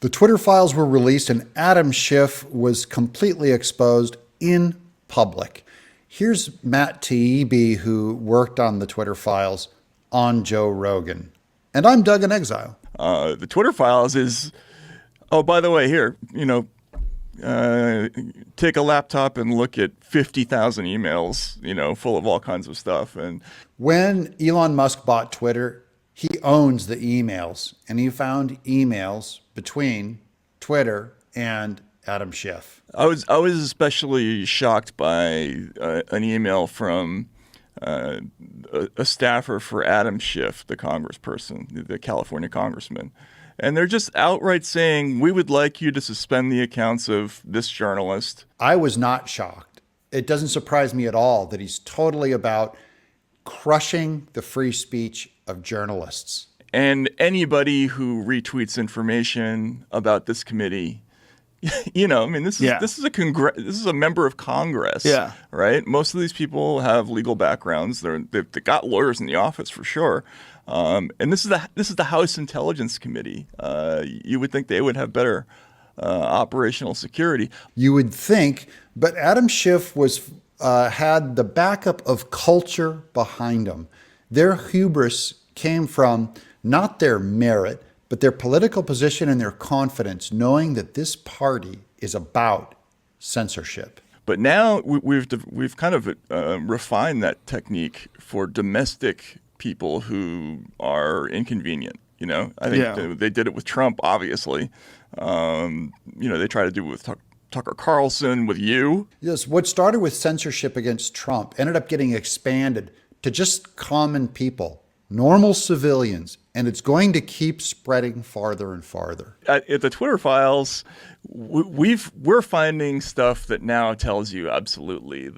The Twitter files were released and Adam Schiff was completely exposed in public. Here's Matt Taibbi, who worked on the Twitter files on Joe Rogan. And I'm Doug in Exile. The Twitter files is, oh, by the way, here, take a laptop and look at 50,000 emails, full of all kinds of stuff. And when Elon Musk bought Twitter, he owns the emails, and he found emails between Twitter and Adam Schiff. I was especially shocked by an email from a staffer for Adam Schiff, the congressperson, the California congressman. And they're just outright saying, we would like you to suspend the accounts of this journalist. I was not shocked. It doesn't surprise me at all that he's totally about crushing the free speech of journalists. And anybody who retweets information about this committee, this is a member of Congress, right? Most of these people have legal backgrounds. They've got lawyers in the office for sure. And this is the House Intelligence Committee. You would think they would have better operational security. You would think, but Adam Schiff had the backup of culture behind him. Their hubris came from not their merit, but their political position and their confidence, knowing that this party is about censorship. But now we've kind of refined that technique for domestic people who are inconvenient. I think they did it with Trump, obviously. They try to do it with Tucker Carlson, with you. Yes, what started with censorship against Trump ended up getting expanded to just common people, normal civilians, and it's going to keep spreading farther and farther. At the Twitter files, we're finding stuff that now tells you absolutely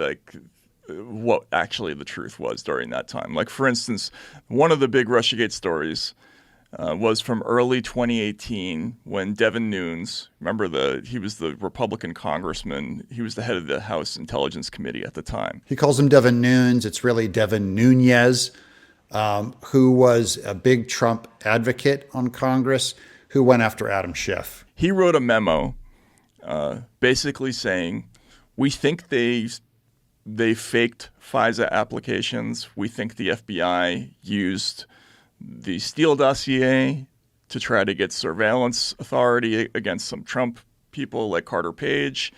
what actually the truth was during that time. Like, for instance, one of the big Russiagate stories was from early 2018 when Devin Nunes, he was the Republican congressman. He was the head of the House Intelligence Committee at the time. He calls him Devin Nunes. It's really Devin Nunes, who was a big Trump advocate on Congress, who went after Adam Schiff. He wrote a memo basically saying, we think they faked FISA applications. We think the FBI used the Steele dossier to try to get surveillance authority against some Trump people like Carter Page.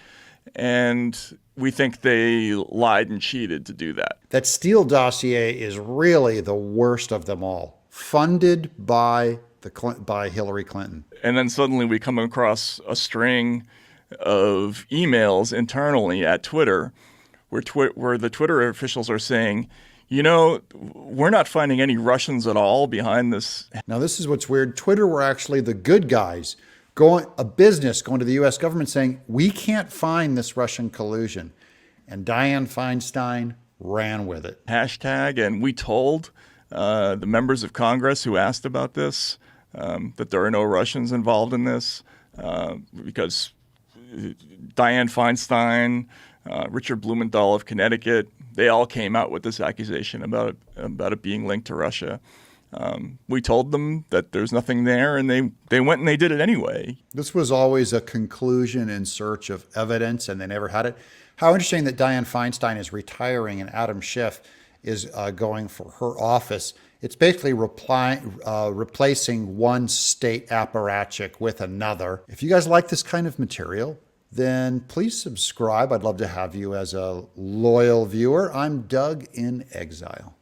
And we think they lied and cheated to do that. That Steele dossier is really the worst of them all, funded by Hillary Clinton. And then suddenly we come across a string of emails internally at Twitter where the Twitter officials are saying, we're not finding any Russians at all behind this. Now, this is what's weird. Twitter were actually the good guys, going to the U.S. government saying, we can't find this Russian collusion. And Dianne Feinstein ran with it. Hashtag, and we told the members of Congress who asked about this that there are no Russians involved in this because Dianne Feinstein, Richard Blumenthal of Connecticut, they all came out with this accusation about it being linked to Russia. We told them that there's nothing there, and they went and they did it anyway. This was always a conclusion in search of evidence, and they never had it. How interesting that Dianne Feinstein is retiring and Adam Schiff is going for her office. It's basically replacing one state apparatchik with another. If you guys like this kind of material, then please subscribe. I'd love to have you as a loyal viewer. I'm Doug in Exile.